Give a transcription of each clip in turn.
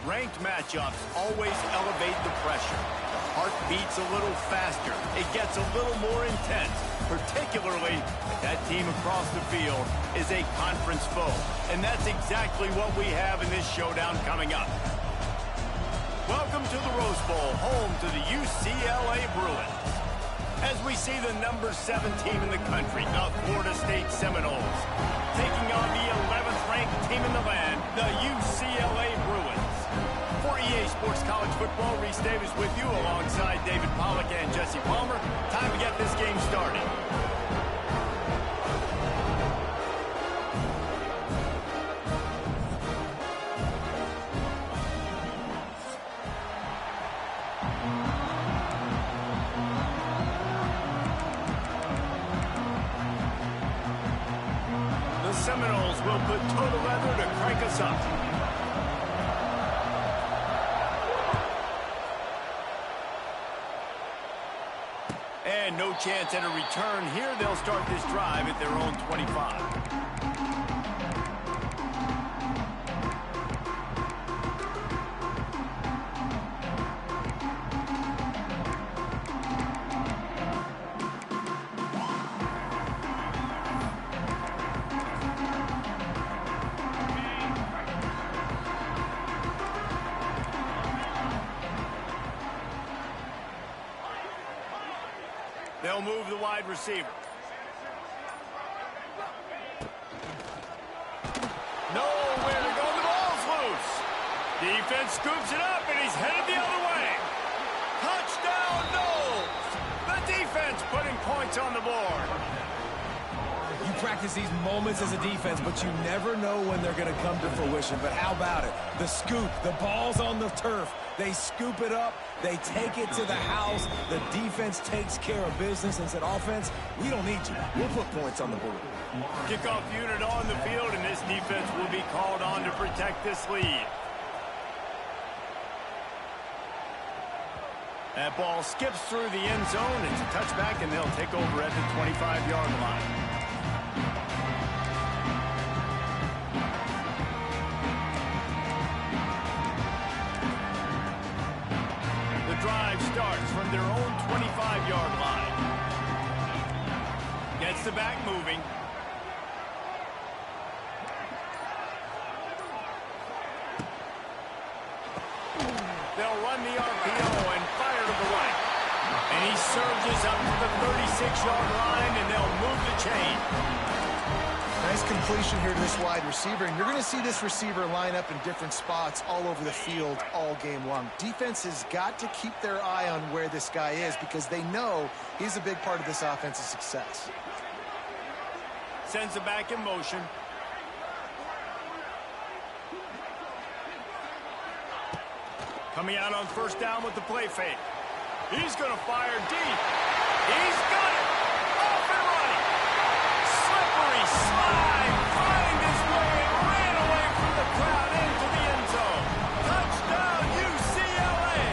Ranked matchups always elevate the pressure. The heart beats a little faster. It gets a little more intense, particularly if that team across the field is a conference foe. And that's exactly what we have in this showdown coming up. Welcome to the Rose Bowl, home to the UCLA Bruins. As we see the number 7 team in the country, the Florida State Seminoles, taking on the 11th ranked team in the land, the UCLA Bruins. For EA Sports College Football, Reese Davis with you alongside David Pollack and Jesse Palmer. Time to get this game started. The Seminoles will put total leather to crank us up. And no chance at a return here. They'll start this drive at their own 25. They'll move the wide receiver. Nowhere to go. The ball's loose. Defense scoops it up, and he's headed the other way. Touchdown, Noles. The defense putting points on the board. You practice these moments as a defense, but you never know when they're going to come to fruition. But how about it? The scoop, the ball's on the turf. They scoop it up. They take it to the house. The defense takes care of business and said, offense, we don't need you. We'll put points on the board. Kickoff unit on the field, and this defense will be called on to protect this lead. That ball skips through the end zone. It's a touchback, and they'll take over at the 25-yard line. Drive starts from their own 25-yard line. Gets the back moving. They'll run the RPO and fire to the right. And he surges up to the 36-yard line, and they'll move the chain. Nice completion here to this wide receiver, and you're going to see this receiver line up in different spots all over the field all game long. Defense has got to keep their eye on where this guy is because they know he's a big part of this offense's success. Sends it back in motion. Coming out on first down with the play fake. He's going to fire deep. He's got it. Off and running. Slippery slide. Find his way. Ran away from the crowd into the end zone. Touchdown, UCLA.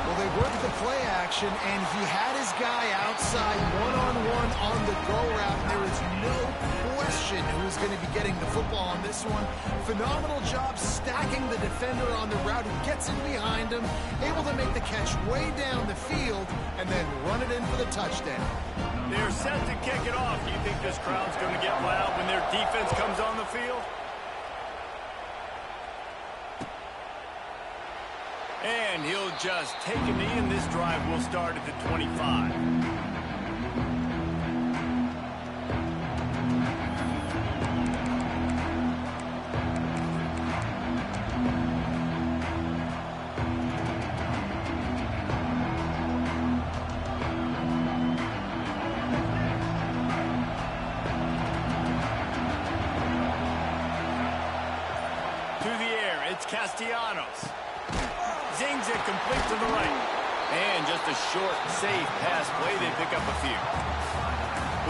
Well, they worked the play action, and he had his guy outside one-on-one on the go route. And there is no question who's going to be getting the football on this one. Phenomenal job stacking the defender on the route. He gets in behind him, able to make the catch way down the field, and then run it in for the touchdown. They're set to kick it off. Do you think this crowd's going to get loud when their defense comes on the field? And he'll just take a knee, and this drive will start at the 25. Castellanos. Zings it complete to the right. And just a short, safe pass play. They pick up a few.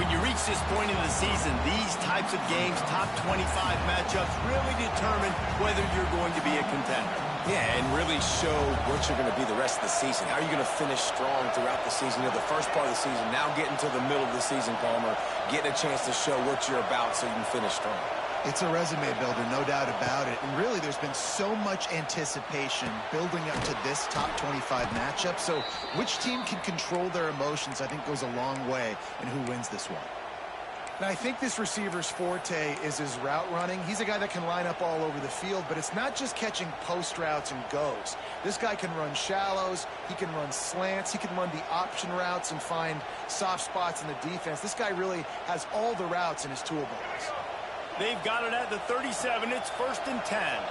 When you reach this point in the season, these types of games, top 25 matchups, really determine whether you're going to be a contender. Yeah, and really show what you're going to be the rest of the season. How are you going to finish strong throughout the season? You know, the first part of the season, now getting to the middle of the season, Palmer, getting a chance to show what you're about so you can finish strong. It's a resume builder, no doubt about it. And really, there's been so much anticipation building up to this top 25 matchup. So which team can control their emotions, I think, goes a long way in who wins this one. And I think this receiver's forte is his route running. He's a guy that can line up all over the field, but it's not just catching post routes and goes. This guy can run shallows, he can run slants, he can run the option routes and find soft spots in the defense. This guy really has all the routes in his toolbox. They've got it at the 37. It's 1st and 10.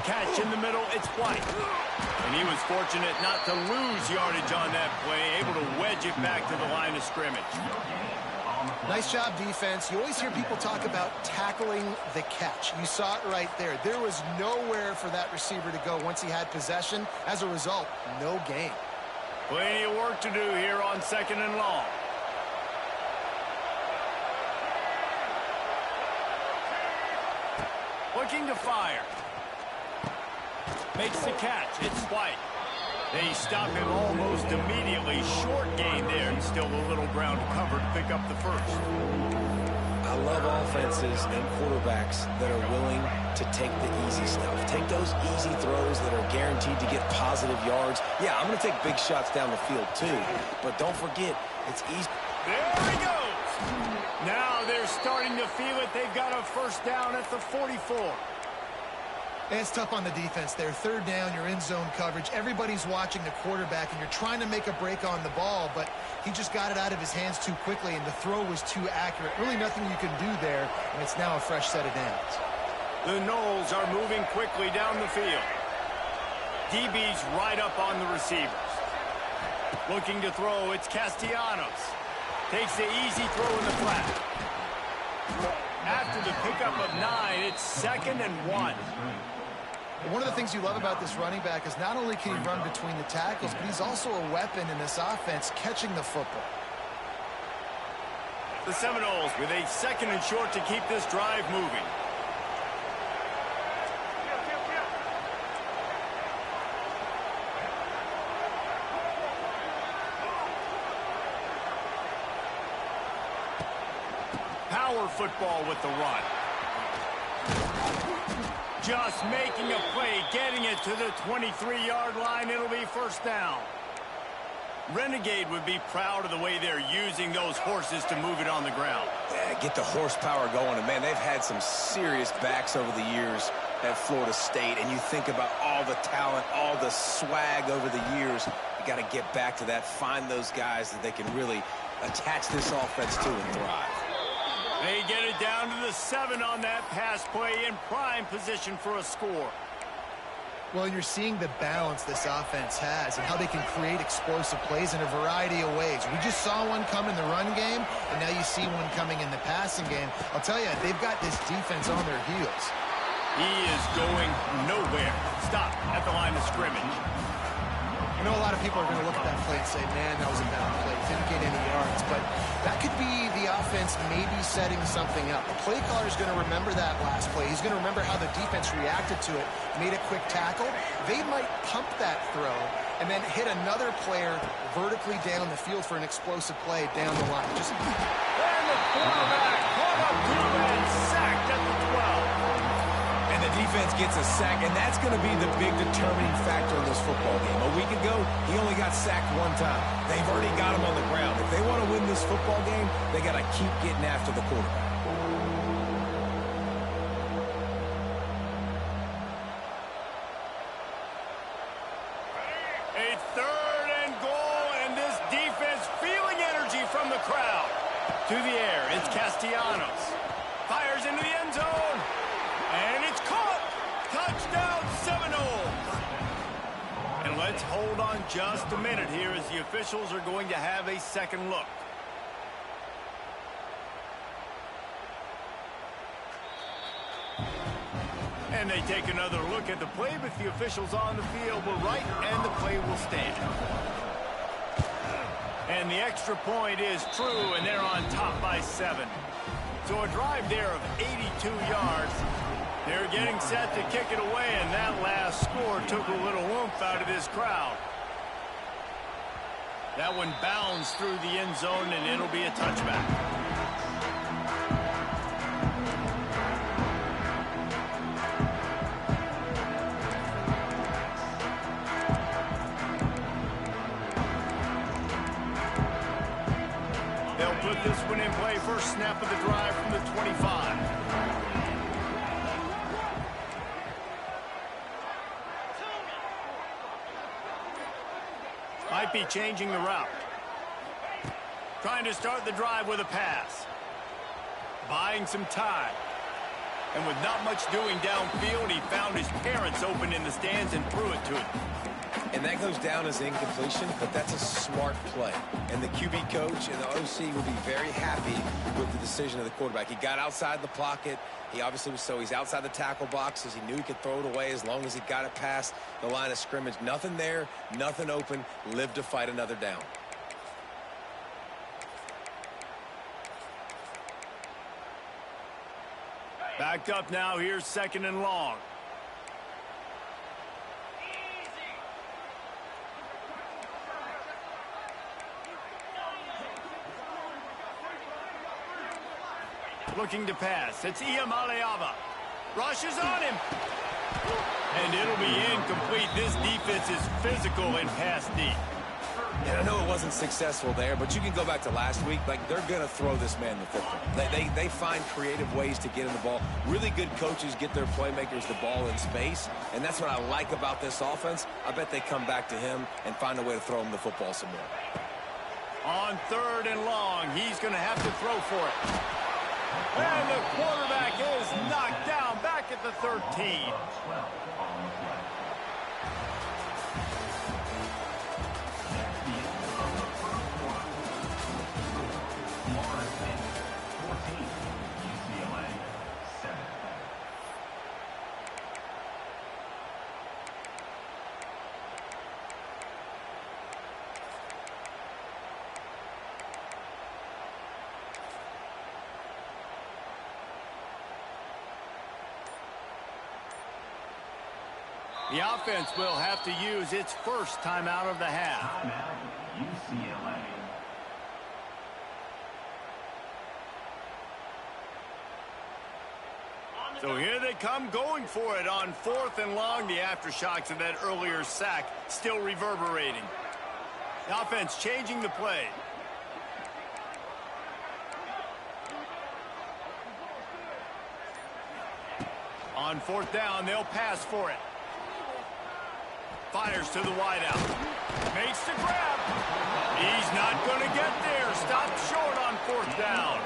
Catch in the middle. It's White. And he was fortunate not to lose yardage on that play, able to wedge it back to the line of scrimmage. Nice job, defense. You always hear people talk about tackling the catch. You saw it right there. There was nowhere for that receiver to go once he had possession. As a result, no gain. Plenty of work to do here on 2nd and long. Looking to fire. Makes the catch. It's White. They stop him almost immediately. Short gain there, and still a little ground to cover to pick up the first. I love offenses and quarterbacks that are willing to take the easy stuff. Take those easy throws that are guaranteed to get positive yards. Yeah, I'm going to take big shots down the field too, but don't forget, it's easy. There he goes. Now they're starting to feel it. They've got a first down at the 44. It's tough on the defense there. 3rd down, you're in zone coverage. Everybody's watching the quarterback, and you're trying to make a break on the ball, but he just got it out of his hands too quickly, and the throw was too accurate. Really nothing you can do there, and it's now a fresh set of downs. The Knowles are moving quickly down the field. DB's right up on the receivers. Looking to throw, it's Castellanos. Takes the easy throw in the flat. After the pickup of 9, it's 2nd and 1. One of the things you love about this running back is not only can he run between the tackles, but he's also a weapon in this offense catching the football. The Seminoles with a 2nd and short to keep this drive moving. Power football with the run. Just making a play, getting it to the 23-yard line. It'll be 1st down. Renegade would be proud of the way they're using those horses to move it on the ground. Yeah, get the horsepower going. And, man, they've had some serious backs over the years at Florida State. And you think about all the talent, all the swag over the years. You got to get back to that, find those guys that they can really attach this offense to and thrive. They get it down to the 7 on that pass play, in prime position for a score. Well, you're seeing the balance this offense has and how they can create explosive plays in a variety of ways. We just saw one come in the run game, and now you see one coming in the passing game. I'll tell you, they've got this defense on their heels. He is going nowhere. Stop at the line of scrimmage. I know a lot of people are going to look at that play and say, man, that was a bad play. Didn't get any yards. But that could be the offense maybe setting something up. The play caller is going to remember that last play. He's going to remember how the defense reacted to it, made a quick tackle. They might pump that throw and then hit another player vertically down the field for an explosive play down the line. And the quarterback caught up to and sacked at the 12. And the defense gets a sack, and that's going to be the big determining factor in this football game. A week ago, he only got sacked 1 time. They've already got him on the ground. If they want to win this football game, they got to keep getting after the quarterback. A 3rd and goal, and this defense feeling energy from the crowd. To the air, it's Castellanos. Fires into the end zone. And it's caught! Touchdown, Seminoles! And let's hold on just a minute here as the officials are going to have a second look. And they take another look at the play, but the officials on the field were right, and the play will stand. And the extra point is true, and they're on top by 7. So a drive there of 82 yards. They're getting set to kick it away, and that last score took a little oomph out of this crowd. That one bounds through the end zone, and it'll be a touchback. They'll put this one in play. First snap of the drive from the 25. Might be changing the route. Trying to start the drive with a pass. Buying some time. And with not much doing downfield, he found his parents open in the stands and threw it to him. And that goes down as incompletion, but that's a smart play. And the QB coach and the OC will be very happy with the decision of the quarterback. He got outside the pocket. He obviously was he's outside the tackle boxes. He knew he could throw it away as long as he got it past the line of scrimmage. Nothing there, nothing open. Live to fight another down. Backed up now. Here's 2nd and long. Looking to pass. It's Iamaleava. Rushes on him. And it'll be incomplete. This defense is physical in pass deep. And I know it wasn't successful there, but you can go back to last week. Like, they're going to throw this man the football. They find creative ways to get in the ball. Really good coaches get their playmakers the ball in space, and that's what I like about this offense. I bet they come back to him and find a way to throw him the football some more. On 3rd and long, he's going to have to throw for it. And the quarterback is knocked down back at the 13. The offense will have to use its first timeout of the half. UCLA. So here they come going for it on 4th and long. The aftershocks of that earlier sack still reverberating. The offense changing the play. On 4th down, they'll pass for it. Fires to the wideout. Makes the grab. He's not going to get there. Stopped short on 4th down.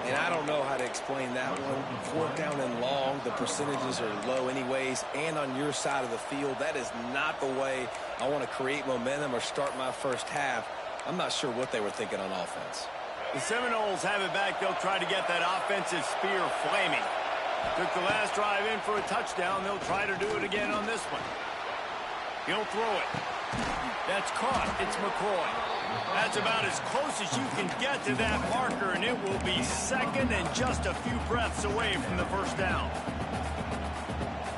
And I don't know how to explain that one. 4th down and long, the percentages are low anyways, and on your side of the field, that is not the way I want to create momentum or start my first half. I'm not sure what they were thinking on offense. The Seminoles have it back. They'll try to get that offensive spear flaming. Took the last drive in for a touchdown. They'll try to do it again on this one. He'll throw it. That's caught. It's McCoy. That's about as close as you can get to that marker, and it will be 2nd and just a few breaths away from the first down.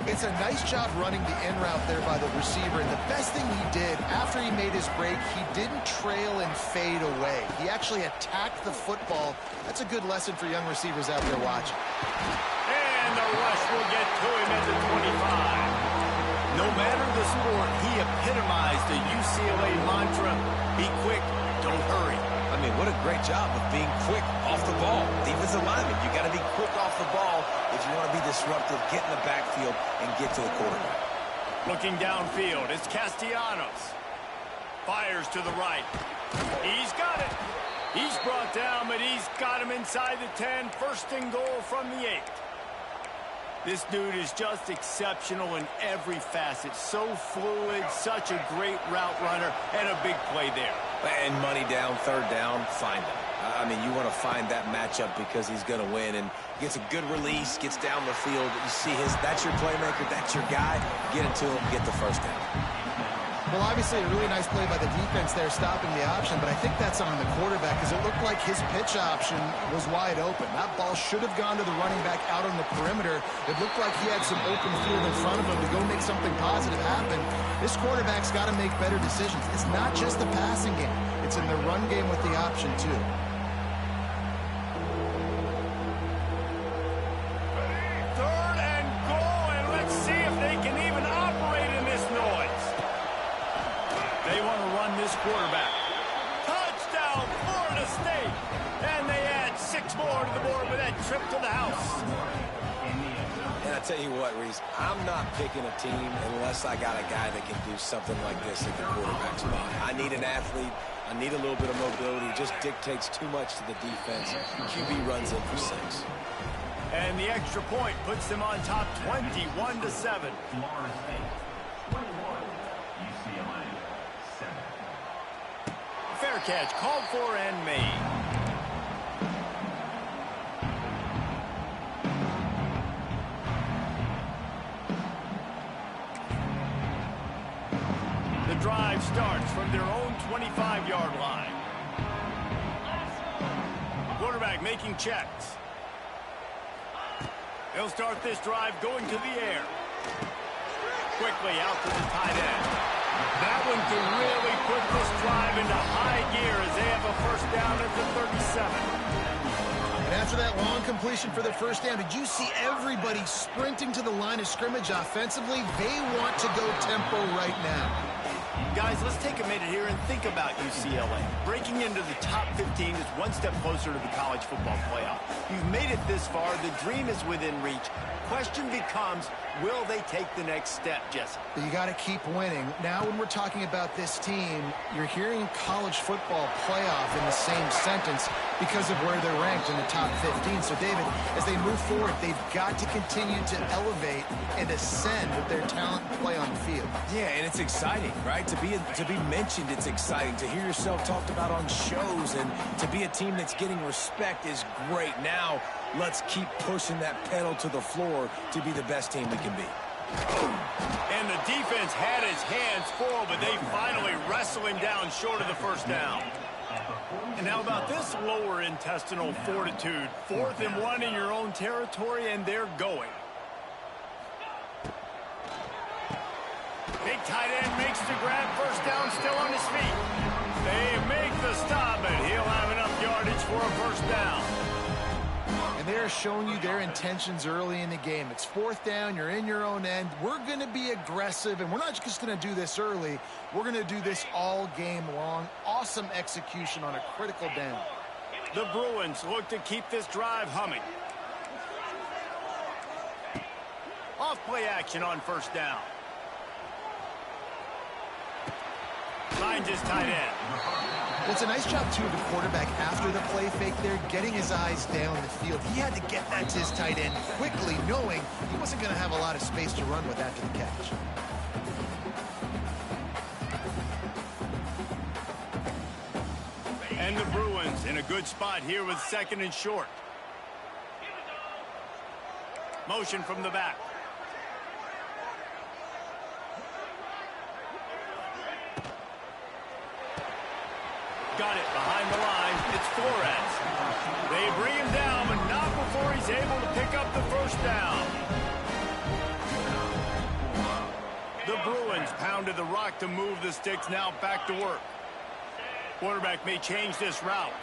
It's a nice job running the in route there by the receiver, and the best thing he did after he made his break, he didn't trail and fade away. He actually attacked the football. That's a good lesson for young receivers out there watching. And the rush will get to him at the 25. No matter the sport, he epitomized the UCLA mantra, be quick, don't hurry. I mean, what a great job of being quick off the ball. Defensive lineman, you got to be quick off the ball if you want to be disruptive, get in the backfield, and get to the quarterback. Looking downfield, it's Castellanos. Fires to the right. He's got it. He's brought down, but he's got him inside the 10. 1st and goal from the 8. This dude is just exceptional in every facet. So fluid, such a great route runner, and a big play there. And money down, 3rd down, find him. I mean, you want to find that matchup because he's going to win, and gets a good release, gets down the field. You see that's your playmaker, that's your guy. Get it to him, get the 1st down. Well, obviously a really nice play by the defense there stopping the option, but I think that's on the quarterback because it looked like his pitch option was wide open. That ball should have gone to the running back out on the perimeter. It looked like he had some open field in front of him to go make something positive happen. This quarterback's got to make better decisions. It's not just the passing game. It's in the run game with the option, too. Third and goal, and let's see if they can even operate in this noise. They want to run this quarterback. Touchdown, Florida State. And they add 6 more to the board with that trip to the house. And I tell you what, Reese, I'm not picking a team unless I got a guy that can do something like this at the quarterback spot. I need an athlete. I need a little bit of mobility. It just dictates too much to the defense. QB runs in for 6. And the extra point puts them on top 21-7. Florida State 21, UCLA 7. Fair catch called for and made. The drive starts from their own 25-yard line. Quarterback making checks. He'll start this drive going to the air. Quickly out to the tight end. That one can really put this drive into high gear as they have a first down at the 37. And after that long completion for the first down, did you see everybody sprinting to the line of scrimmage offensively? They want to go tempo right now. Guys, let's take a minute here and think about UCLA. Breaking into the top 15 is one step closer to the college football playoff. You've made it this far. The dream is within reach. Question becomes, will they take the next step, Jesse? You got to keep winning. Now when we're talking about this team, you're hearing college football playoff in the same sentence because of where they're ranked in the top 15. So, David, as they move forward, they've got to continue to elevate and ascend with their talent and play on the field. Yeah, and it's exciting, right? To be mentioned, it's exciting. To hear yourself talked about on shows and to be a team that's getting respect is great. Now, let's keep pushing that pedal to the floor to be the best team we can be. And the defense had his hands full, but they finally wrestle him down short of the first down. And how about this lower intestinal fortitude? 4th and 1 in your own territory, and they're going. Big tight end makes the grab, first down, still on his feet. They make the stop, but he'll have enough yardage for a first down. And they're showing you their intentions early in the game. It's 4th down, you're in your own end. We're going to be aggressive, and we're not just going to do this early. We're going to do this all game long. Awesome execution on a critical down. The Bruins look to keep this drive humming. Off play action on first down. Finds his tight end. Well, it's a nice job, too, of the quarterback after the play fake there, getting his eyes down the field. He had to get that to his tight end quickly, knowing he wasn't going to have a lot of space to run with after the catch. And the Bruins in a good spot here with 2nd and short. Motion from the back. Got it behind the line. It's Flores. They bring him down, but not before he's able to pick up the first down. The Bruins pounded the rock to move the sticks, now back to work. Quarterback may change this route.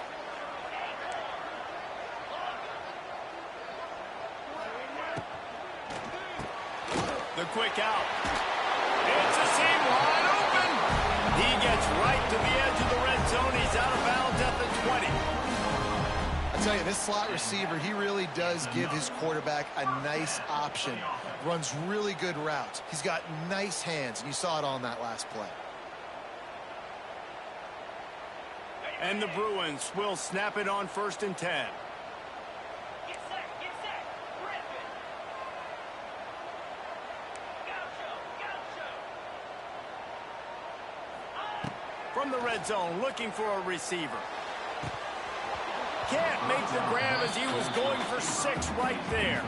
The quick out. It's a seam wide open. He gets right to the edge of the red zone. He's out of bounds at the 20. I tell you, this slot receiver, he really does give his quarterback a nice option. Runs really good routes. He's got nice hands, and you saw it on that last play. And the Bruins will snap it on 1st and 10. From the red zone, looking for a receiver. Can't make the grab as he was going for 6 right there.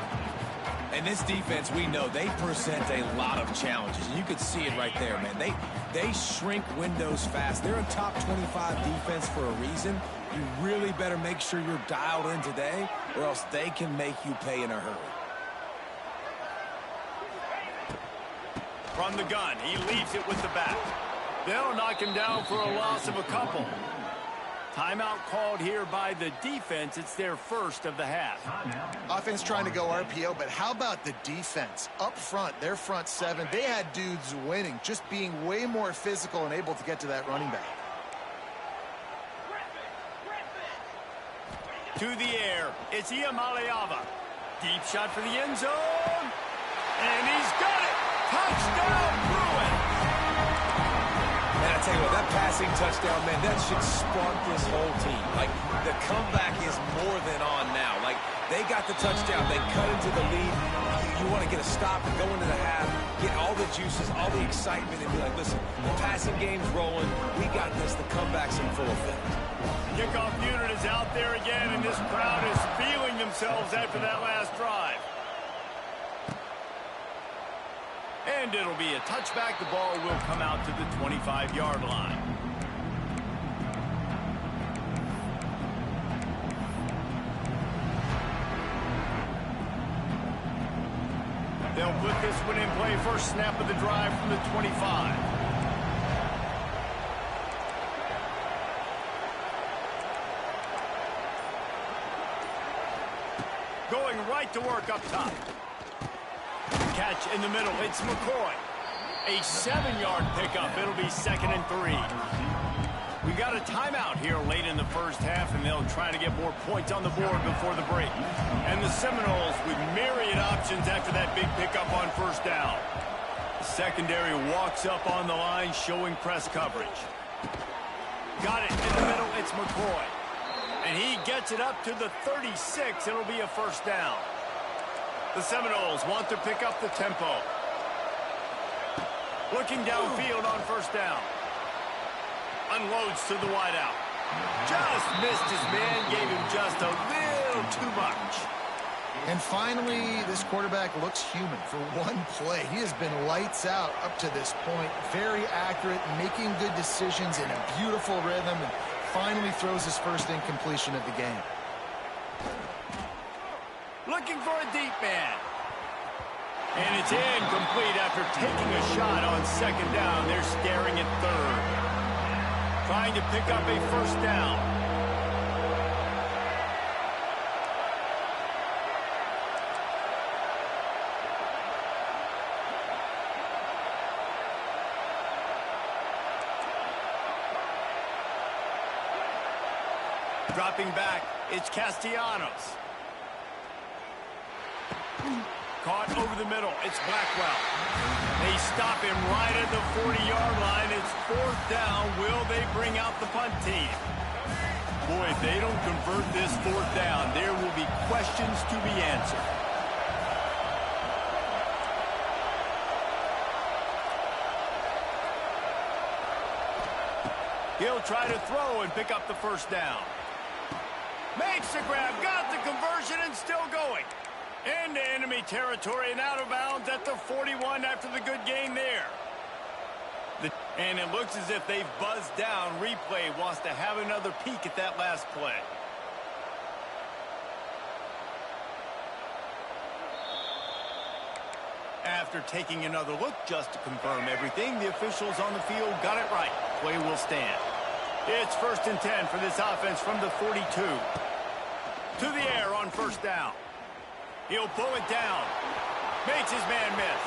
And this defense, we know, they present a lot of challenges. And you can see it right there, man. They shrink windows fast. They're a top 25 defense for a reason. You really better make sure you're dialed in today, or else they can make you pay in a hurry. From the gun, he leaves it with the back. They'll knock him down for a loss of a couple. Timeout called here by the defense. It's their first of the half. Offense trying to go RPO, but how about the defense? Up front, their front seven, they had dudes winning, just being way more physical and able to get to that running back. To the air, it's Iamaleava. Deep shot for the end zone. And he's got it. Touchdown, Bruins. And I tell you what, that passing touchdown, man, that should spark this whole team. Like, the comeback is more than on now. Like, they got the touchdown. They cut into the lead. You want to get a stop and go into the half, get all the juices, all the excitement, and be like, listen, the passing game's rolling. We got this. The comeback's in full effect. Kickoff unit is out there again, and this crowd is feeling themselves after that last drive. And it'll be a touchback. The ball will come out to the 25-yard line. They'll put this one in play. First snap of the drive from the 25. Going right to work up top. Catch in the middle. It's McCoy. A 7-yard pickup. It'll be 2nd and 3. We got a timeout here late in the first half, and they'll try to get more points on the board before the break. And the Seminoles with myriad options after that big pickup on first down. The secondary walks up on the line, showing press coverage. Got it in the middle. It's McCoy. And he gets it up to the 36. It'll be a first down. The Seminoles want to pick up the tempo. Looking downfield on first down. Unloads to the wideout. Just missed his man, gave him just a little too much. And finally, this quarterback looks human for one play. He has been lights out up to this point. Very accurate, making good decisions in a beautiful rhythm, and finally throws his first incompletion of the game. Looking for a deep man. And it's incomplete after taking a shot on second down. They're staring at third. Trying to pick up a first down. Dropping back, it's Castellanos. Caught over the middle. It's Blackwell. They stop him right at the 40-yard line. It's fourth down. Will they bring out the punt team? Boy, if they don't convert this fourth down, there will be questions to be answered. He'll try to throw and pick up the first down. Makes the grab, got the conversion, and still going. Into enemy territory and out of bounds at the 41 after the good gain there. And it looks as if they've buzzed down. Replay wants to have another peek at that last play. After taking another look just to confirm everything, the officials on the field got it right. Play will stand. It's 1st and 10 for this offense from the 42. To the air on first down. He'll pull it down. Makes his man miss.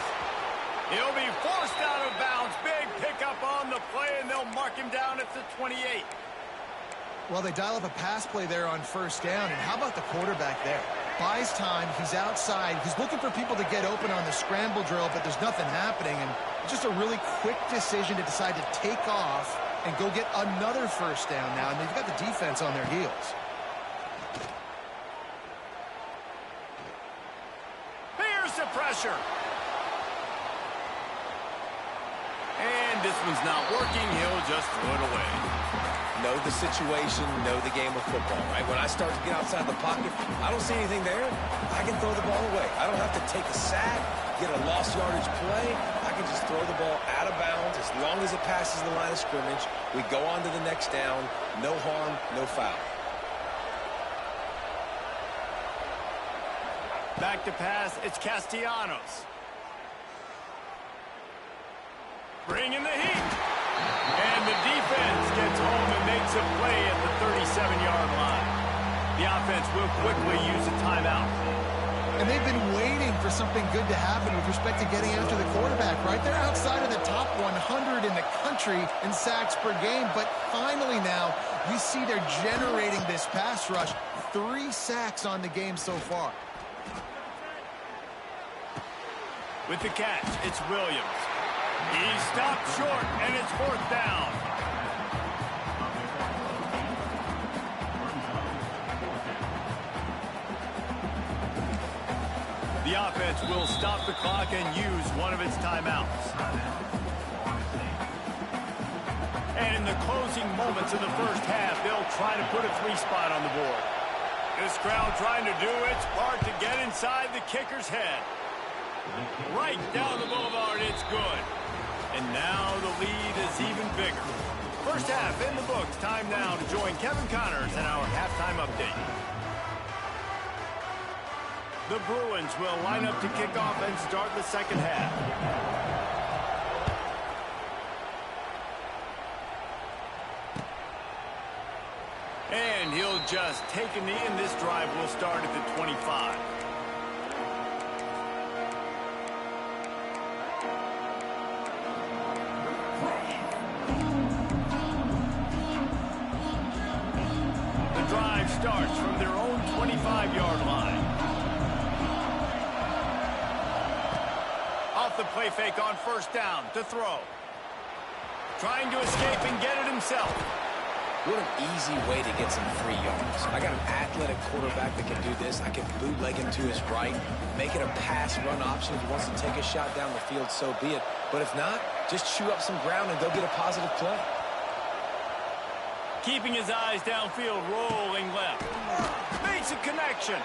He'll be forced out of bounds. Big pickup on the play, and they'll mark him down at the 28. Well, they dial up a pass play there on first down, and how about the quarterback there? Buys time, he's outside, he's looking for people to get open on the scramble drill, but there's nothing happening, and just a really quick decision to decide to take off and go get another first down now, and they've got the defense on their heels. Here's the pressure. And this one's not working, he'll just throw it away. Know the situation, know the game of football, right? When I start to get outside the pocket, I don't see anything there, I can throw the ball away. I don't have to take a sack, get a lost yardage play. I can just throw the ball out of bounds as long as it passes the line of scrimmage. We go on to the next down. No harm, no foul. Back to pass, it's Castellanos. Bringing the heat. And the defense gets home and makes a play at the 37-yard line. The offense will quickly use a timeout. And they've been waiting for something good to happen with respect to getting after the quarterback, right? They're outside of the top 100 in the country in sacks per game, but finally now you see they're generating this pass rush. 3 sacks on the game so far. With the catch, it's Williams. He stopped short, and it's 4th down. The offense will stop the clock and use one of its timeouts. And in the closing moments of the first half, they'll try to put a 3 spot on the board. This crowd trying to do its part to get inside the kicker's head. Right down the boulevard, it's good. And now the lead is even bigger. First half in the books. Time now to join Kevin Connors in our halftime update. The Bruins will line up to kick off and start the second half. And he'll just take a knee, and this drive will start at the 25. Starts from their own 25-yard line. Off the play fake on first down to throw. Trying to escape and get it himself. What an easy way to get some free yards. I got an athletic quarterback that can do this. I can bootleg him to his right, make it a pass-run option. If he wants to take a shot down the field, so be it. But if not, just chew up some ground and go get a positive play. Keeping his eyes downfield, rolling left. Makes a connection.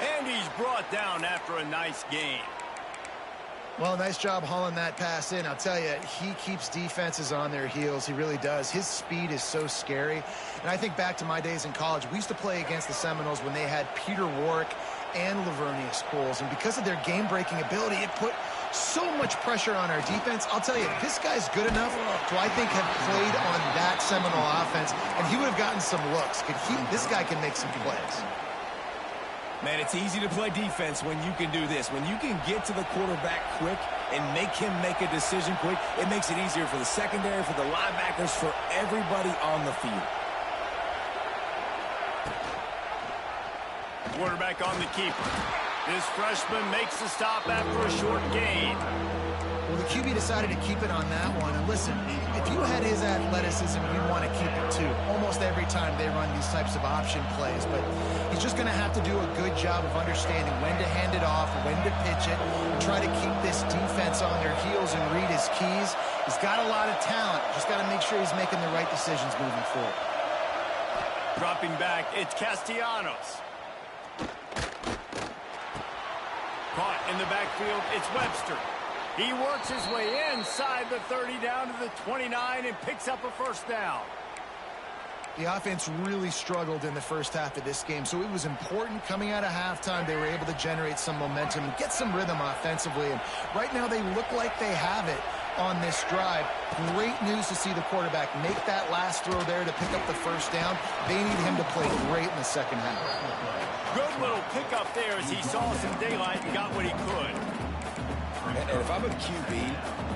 And he's brought down after a nice gain. Well, nice job hauling that pass in. I'll tell you, he keeps defenses on their heels. He really does. His speed is so scary. And I think back to my days in college, we used to play against the Seminoles when they had Peter Warrick and Lavernius Coles. And because of their game-breaking ability, it put so much pressure on our defense. I'll tell you, this guy's good enough to, I think, have played on that Seminole offense, and he would have gotten some looks. This guy can make some plays. Man, it's easy to play defense when you can do this. When you can get to the quarterback quick and make him make a decision quick, it makes it easier for the secondary, for the linebackers, for everybody on the field. Quarterback on the keeper. This freshman makes the stop after a short gain. Well, the QB decided to keep it on that one. And listen, if you had his athleticism, you want to keep it too. Almost every time they run these types of option plays. But he's just going to have to do a good job of understanding when to hand it off, when to pitch it, and try to keep this defense on their heels and read his keys. He's got a lot of talent. Just got to make sure he's making the right decisions moving forward. Dropping back, it's Castellanos. Caught in the backfield, it's Webster. He works his way inside the 30 down to the 29 and picks up a first down. The offense really struggled in the first half of this game, so it was important coming out of halftime. They were able to generate some momentum and get some rhythm offensively, and right now they look like they have it on this drive. Great news to see the quarterback make that last throw there to pick up the first down. They need him to play great in the second half. Good little pickup there as he saw some daylight and got what he could. And if I'm a QB,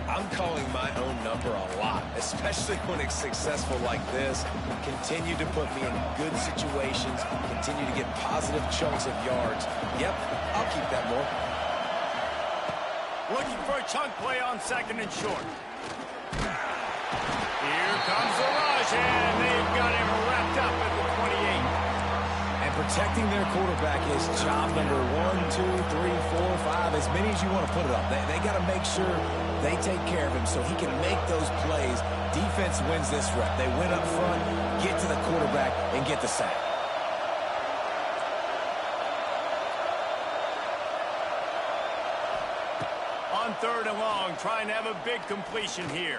I'm calling my own number a lot, especially when it's successful like this. Continue to put me in good situations, continue to get positive chunks of yards. Yep, I'll keep that more. Looking for a chunk play on second and short. Here comes the rush, and they've got him wrapped up at the 28. And Protecting their quarterback is job number 1, 2, 3, 4, 5, as many as you want to put it up. They got to make sure they take care of him so he can make those plays. Defense wins this rep. They win up front, get to the quarterback, and get the sack. On 3rd and long, trying to have a big completion here.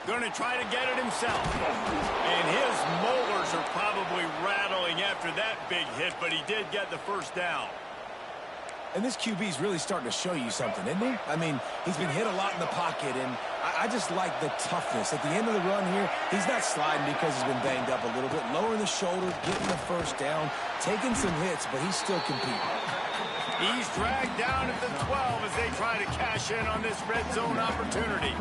Going to try to get it himself. And his molars are probably rattling after that big hit, but he did get the first down. And this QB's really starting to show you something, isn't he? I mean, he's been hit a lot in the pocket, and I just like the toughness. At the end of the run here, he's not sliding because he's been banged up a little bit. Lowering the shoulder, getting the first down, taking some hits, but he's still competing. He's dragged down at the 12 as they try to cash in on this red zone opportunity.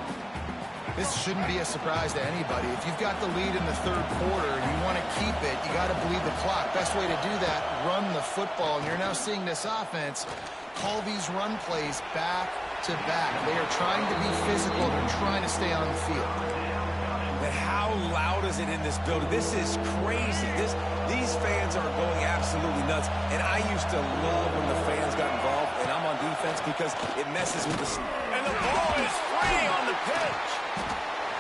This shouldn't be a surprise to anybody. If you've got the lead in the 3rd quarter and you want to keep it, you got to bleed the clock. Best way to do that, run the football. And you're now seeing this offense call these run plays back to back. They are trying to be physical. They're trying to stay on the field. But how loud is it in this building? This is crazy. These fans are going absolutely nuts. And I used to love when the fans got involved, and I'm on defense because it messes with the... And the ball is free on the pitch.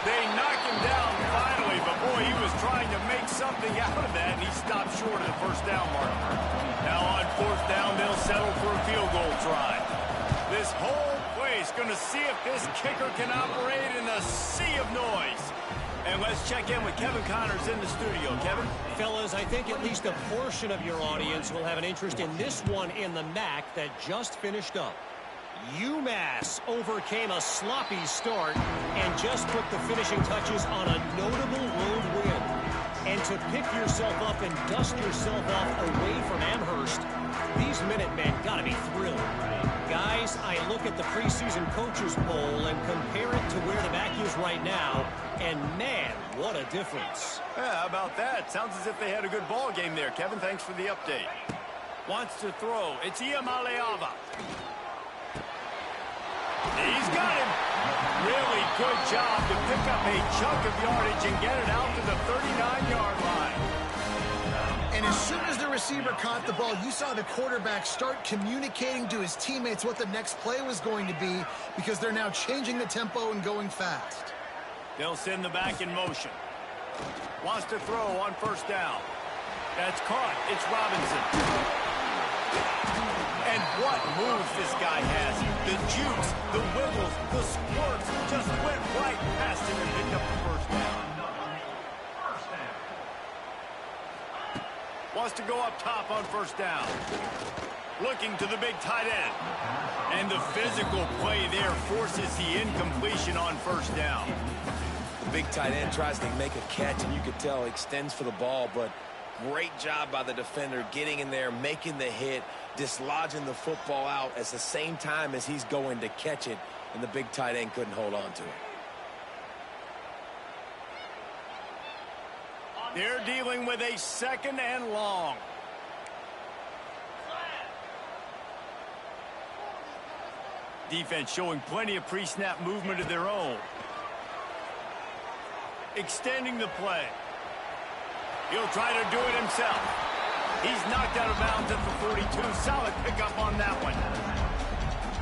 They knock him down finally, but boy, he was trying to make something out of that, and he stopped short of the first down mark. Now on 4th down, they'll settle for a field goal try. This whole place going to see if this kicker can operate in a sea of noise. And let's check in with Kevin Connors in the studio. Kevin? Fellas, I think at least a portion of your audience will have an interest in this one in the MAC that just finished up. UMass overcame a sloppy start and just put the finishing touches on a notable road win. And to pick yourself up and dust yourself off away from Amherst, these Minutemen got to be thrilled. Guys, I look at the preseason coaches poll and compare it to where the MAC is right now, and man, what a difference. Yeah, how about that? Sounds as if they had a good ball game there. Kevin, thanks for the update. Wants to throw. It's Iamaleava. He's got him. Really good job to pick up a chunk of yardage and get it out to the 39-yard line. And as soon as the receiver caught the ball, you saw the quarterback start communicating to his teammates what the next play was going to be because they're now changing the tempo and going fast. They'll send the back in motion. Wants to throw on 1st down. That's caught. It's Robinson. And what moves this guy has. The juice, the wiggles, the squirts just went right past him and picked up the first down. Wants to go up top on 1st down. Looking to the big tight end. And the physical play there forces the incompletion on 1st down. The big tight end tries to make a catch, and you could tell extends for the ball, but great job by the defender getting in there, making the hit, dislodging the football out at the same time as he's going to catch it, and the big tight end couldn't hold on to it. They're dealing with a 2nd and long. Defense showing plenty of pre-snap movement of their own. Extending the play. He'll try to do it himself. He's knocked out of bounds at the 42. Solid pickup on that one.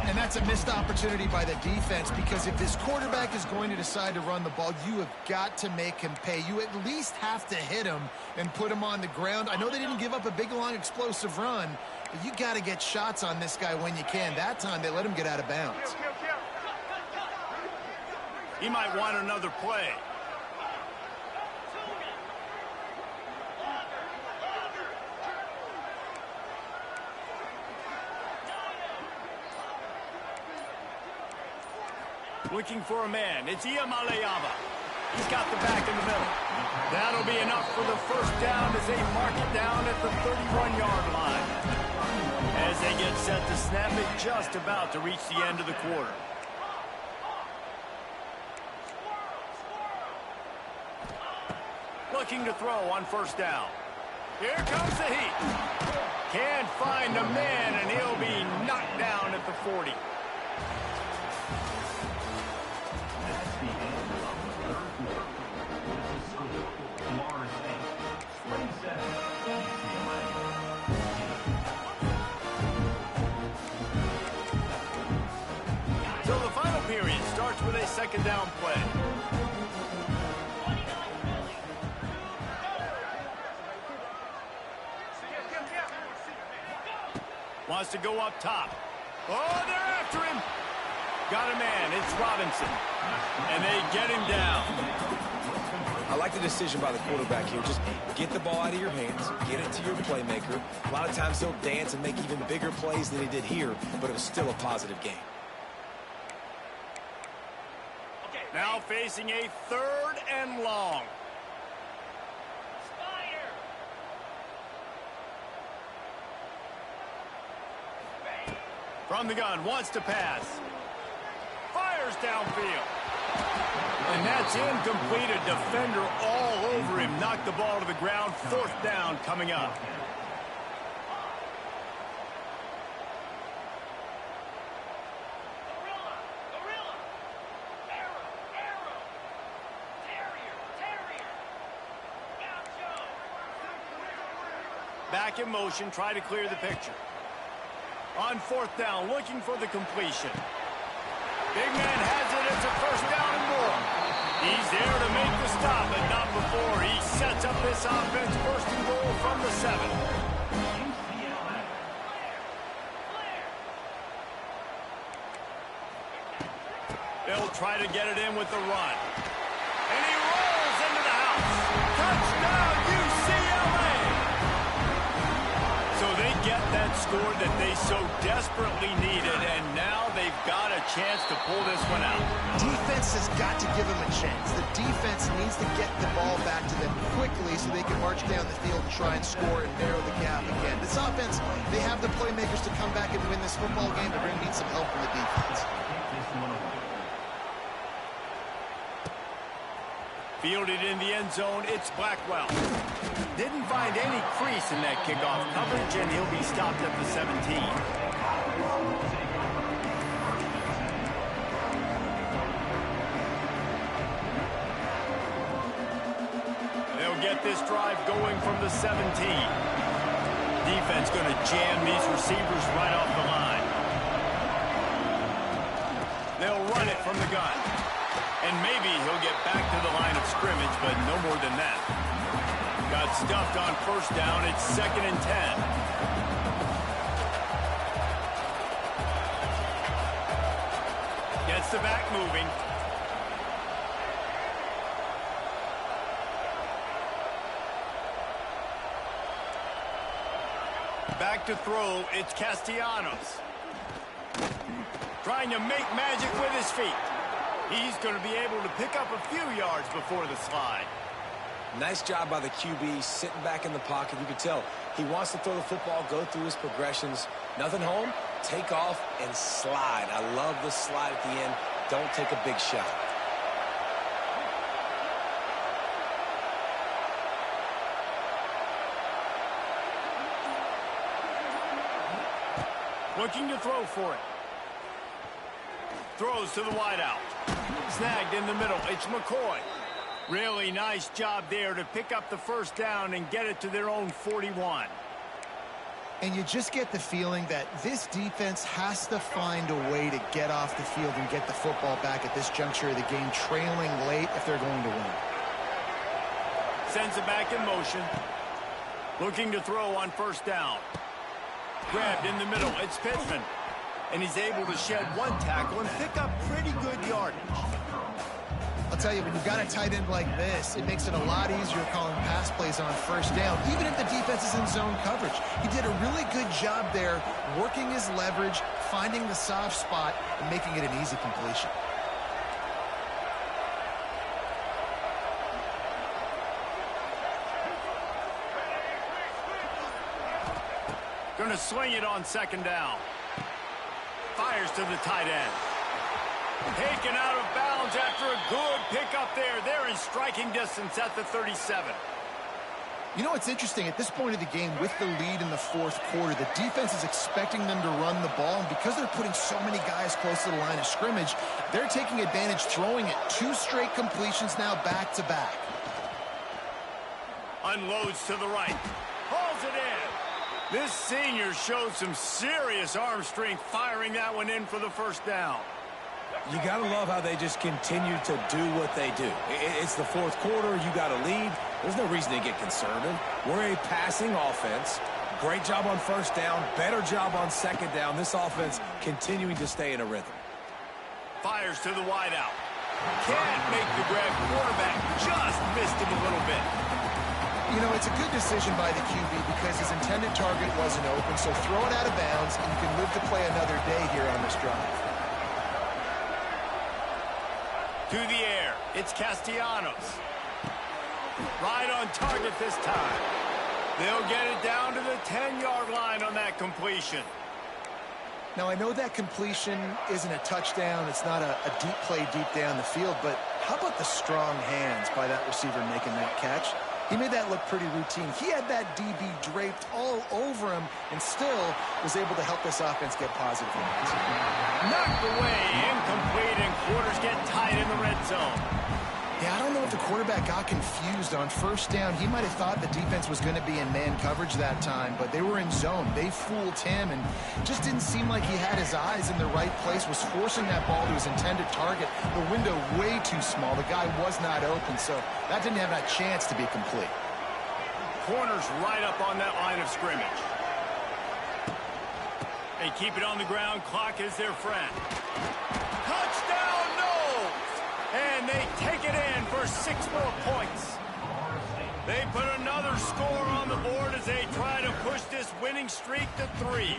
And that's a missed opportunity by the defense because if this quarterback is going to decide to run the ball, you have got to make him pay. You at least have to hit him and put him on the ground. I know they didn't give up a big, long, explosive run, but you got to get shots on this guy when you can. That time, they let him get out of bounds. He might want another play. Looking for a man. It's Iamaleava. He's got the back in the middle. That'll be enough for the first down as they mark it down at the 31-yard line. As they get set to snap it, just about to reach the end of the quarter. Looking to throw on 1st down. Here comes the heat. Can't find a man, and he'll be knocked down at the 40. the final period starts with a second down play. Wants to go up top. Oh, they're after him. Got a man. It's Robinson. And they get him down. I like the decision by the quarterback here. Just get the ball out of your hands, get it to your playmaker. A lot of times he'll dance and make even bigger plays than he did here, but it was still a positive game. Now facing a 3rd and long. From the gun, wants to pass. Fires downfield. And that's incomplete. A defender all over him. Knocked the ball to the ground. 4th down coming up. Back in motion, try to clear the picture. On 4th down, looking for the completion. Big man has it. It's a 1st down and more. He's there to make the stop, but not before. He sets up this offense. 1st and goal from the 7. They'll try to get it in with the run. And he rolls into the house. Touchdown, UCLA! So they get that score that they so desperately needed, and now they've got a chance to pull this one out. Defense has got to give them a chance. The defense needs to get the ball back to them quickly so they can march down the field and try and score and narrow the gap again. This offense, they have the playmakers to come back and win this football game, but they're going to need some help from the defense. Fielded in the end zone, it's Blackwell. Didn't find any crease in that kickoff coverage, and he'll be stopped at the 17. They'll get this drive going from the 17. Defense going to jam these receivers right off the line. They'll run it from the gun. And maybe he'll get back to the line of scrimmage, but no more than that. Got stuffed on 1st down. It's 2nd and 10. Gets the back moving. Back to throw. It's Castellanos. Trying to make magic with his feet. He's going to be able to pick up a few yards before the slide. Nice job by the QB, sitting back in the pocket. You can tell he wants to throw the football, go through his progressions. Nothing home, take off, and slide. I love the slide at the end. Don't take a big shot. Looking to throw for it. Throws to the wideout. Snagged in the middle. It's McCoy. Really nice job there to pick up the 1st down and get it to their own 41. And you just get the feeling that this defense has to find a way to get off the field and get the football back at this juncture of the game, trailing late if they're going to win. Sends it back in motion. Looking to throw on 1st down. Grabbed in the middle. It's Pittman. And he's able to shed 1 tackle and pick up pretty good yardage. I'll tell you, when you've got a tight end like this, it makes it a lot easier calling pass plays on 1st down, even if the defense is in zone coverage. He did a really good job there, working his leverage, finding the soft spot, and making it an easy completion. Going to swing it on 2nd down. Fires to the tight end. Taken out of bounds after a good pickup there. They're in striking distance at the 37. You know what's interesting? At this point of the game, with the lead in the 4th quarter, the defense is expecting them to run the ball. And because they're putting so many guys close to the line of scrimmage, they're taking advantage, throwing it. 2 straight completions now back-to-back. Unloads to the right. Hauls it in. This senior showed some serious arm strength firing that one in for the 1st down. You got to love how they just continue to do what they do. It's the fourth quarter. You got to lead. There's no reason to get conservative. We're a passing offense. Great job on first down. Better job on second down. This offense continuing to stay in a rhythm. Fires to the wideout. Can't make the grab. Quarterback just missed him a little bit. You know, it's a good decision by the QB because his intended target wasn't open, so throw it out of bounds, and you can live to play another day here on this drive. To the air, it's Castellanos. Right on target this time. They'll get it down to the 10-yard line on that completion. Now, I know that completion isn't a touchdown. It's not a deep play deep down the field, but how about the strong hands by that receiver making that catch? He made that look pretty routine. He had that DB draped all over him and still was able to help this offense get positive yards. Knocked away, incomplete, and quarters get tight in the red zone. Yeah, I don't know if the quarterback got confused on first down. He might have thought the defense was going to be in man coverage that time, but they were in zone. They fooled him and just didn't seem like he had his eyes in the right place, was forcing that ball to his intended target. The window way too small. The guy was not open, so that didn't have a chance to be complete. Corners right up on that line of scrimmage. They keep it on the ground. Clock is their friend. Touchdown, Knowles! And they take it in for 6 more points. They put another score on the board as they try to push this winning streak to 3.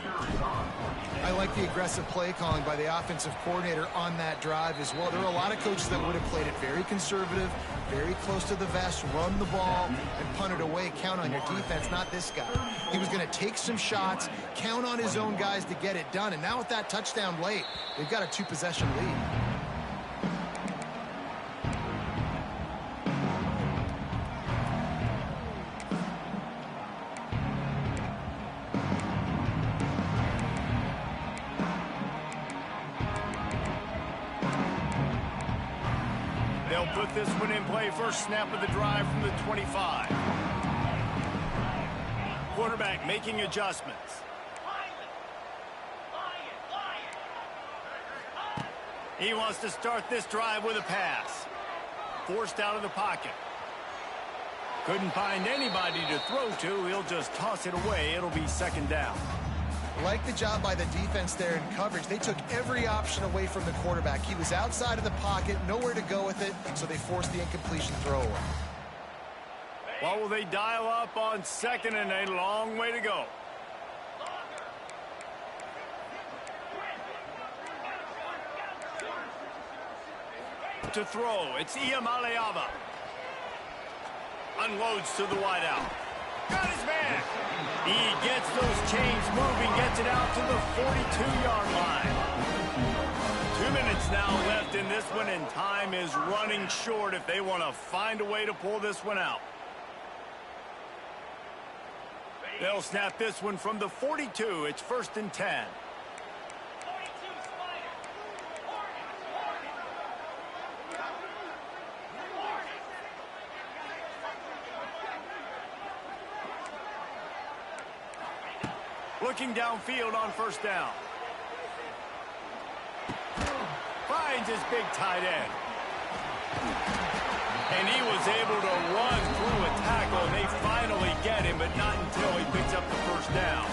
I like the aggressive play calling by the offensive coordinator on that drive as well. There are a lot of coaches that would have played it very conservative, very close to the vest, run the ball, and punt it away. Count on your defense, not this guy. He was going to take some shots, count on his own guys to get it done. And now with that touchdown late, they've got a 2-possession lead. They'll put this one in play. First snap of the drive from the 25. Quarterback making adjustments. He wants to start this drive with a pass. Forced out of the pocket. Couldn't find anybody to throw to. He'll just toss it away. It'll be second down. Like the job by the defense there in coverage. They took every option away from the quarterback. He was outside of the pocket, nowhere to go with it, so they forced the incompletion throwaway. Well, will they dial up on second and a long way to go? To throw, it's Iamaleava. Unloads to the wideout. Got his man. He gets those chains moving, gets it out to the 42-yard line. 2 minutes now left in this one, and time is running short if they want to find a way to pull this one out. They'll snap this one from the 42. It's 1st and 10. Looking downfield on first down. Finds his big tight end. And he was able to run through a tackle, and they finally get him, but not until he picks up the first down.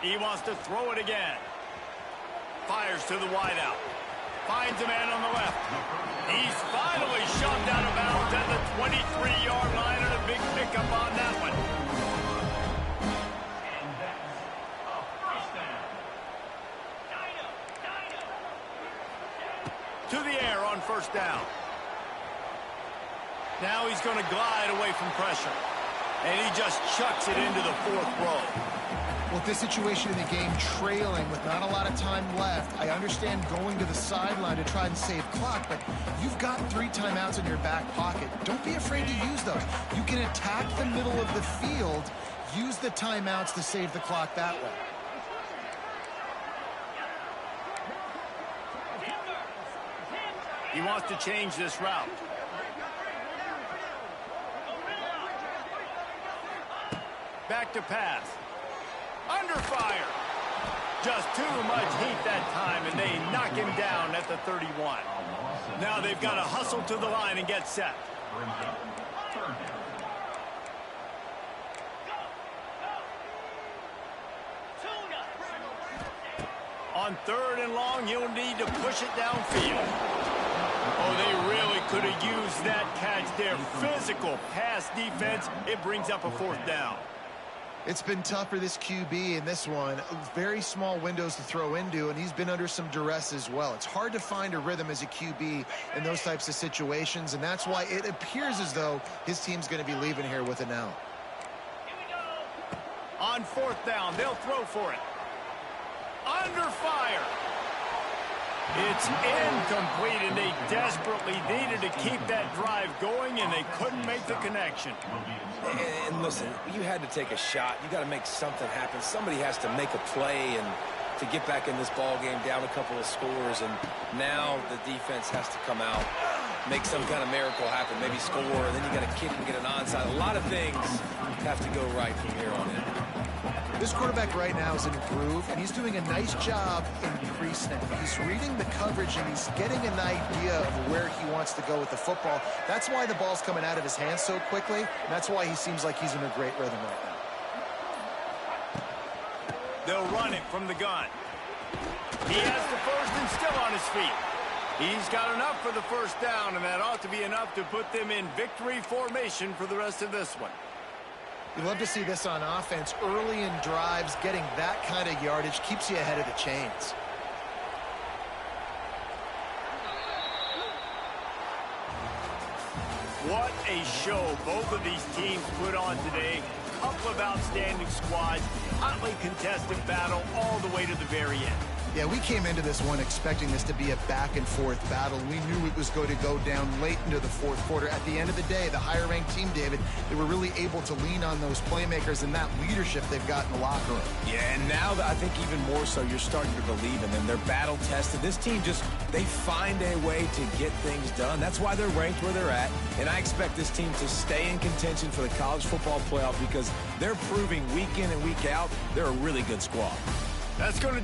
He wants to throw it again. Fires to the wideout. Finds a man on the left. He's finally shoved out of bounds at the 23-yard line, and a big pickup on that one. And that's a first down. To the air on first down. Now he's going to glide away from pressure. And he just chucks it into the 4th row. With this situation in the game, trailing with not a lot of time left, I understand going to the sideline to try and save clock, but you've got 3 timeouts in your back pocket. Don't be afraid to use those. You can attack the middle of the field, use the timeouts to save the clock that way. He wants to change this route. Back to pass. Under fire. Just too much heat that time, and they knock him down at the 31. Now they've got to hustle to the line and get set. On 3rd and long, you'll need to push it downfield. Oh, they really could have used that catch there. Physical pass defense. It brings up a 4th down. It's been tough for this QB in this one. Very small windows to throw into, and he's been under some duress as well. It's hard to find a rhythm as a QB in those types of situations, and that's why it appears as though his team's going to be leaving here with an L. On 4th down, they'll throw for it. Under fire. It's incomplete, and they desperately needed to keep that drive going, and they couldn't make the connection. And listen, you had to take a shot. You got to make something happen. Somebody has to make a play and to get back in this ball game, down a couple of scores, and now the defense has to come out, make some kind of miracle happen, maybe score, and then you got to kick and get an onside. A lot of things have to go right from here on in. This quarterback right now is in a groove, and he's doing a nice job in pre-snap. He's reading the coverage, and he's getting an idea of where he wants to go with the football. That's why the ball's coming out of his hands so quickly, and that's why he seems like he's in a great rhythm right now. They'll run it from the gun. He has the 1st and still on his feet. He's got enough for the 1st down, and that ought to be enough to put them in victory formation for the rest of this one. You love to see this on offense. Early in drives, getting that kind of yardage keeps you ahead of the chains. What a show both of these teams put on today. Couple of outstanding squads, hotly contested battle all the way to the very end. Yeah, we came into this one expecting this to be a back-and-forth battle. We knew it was going to go down late into the 4th quarter. At the end of the day, the higher-ranked team, David, they were really able to lean on those playmakers and that leadership they've got in the locker room. Yeah, and now I think even more so, you're starting to believe in them. They're battle-tested. This team they find a way to get things done. That's why they're ranked where they're at, and I expect this team to stay in contention for the college football playoff because they're proving week in and week out they're a really good squad. That's going to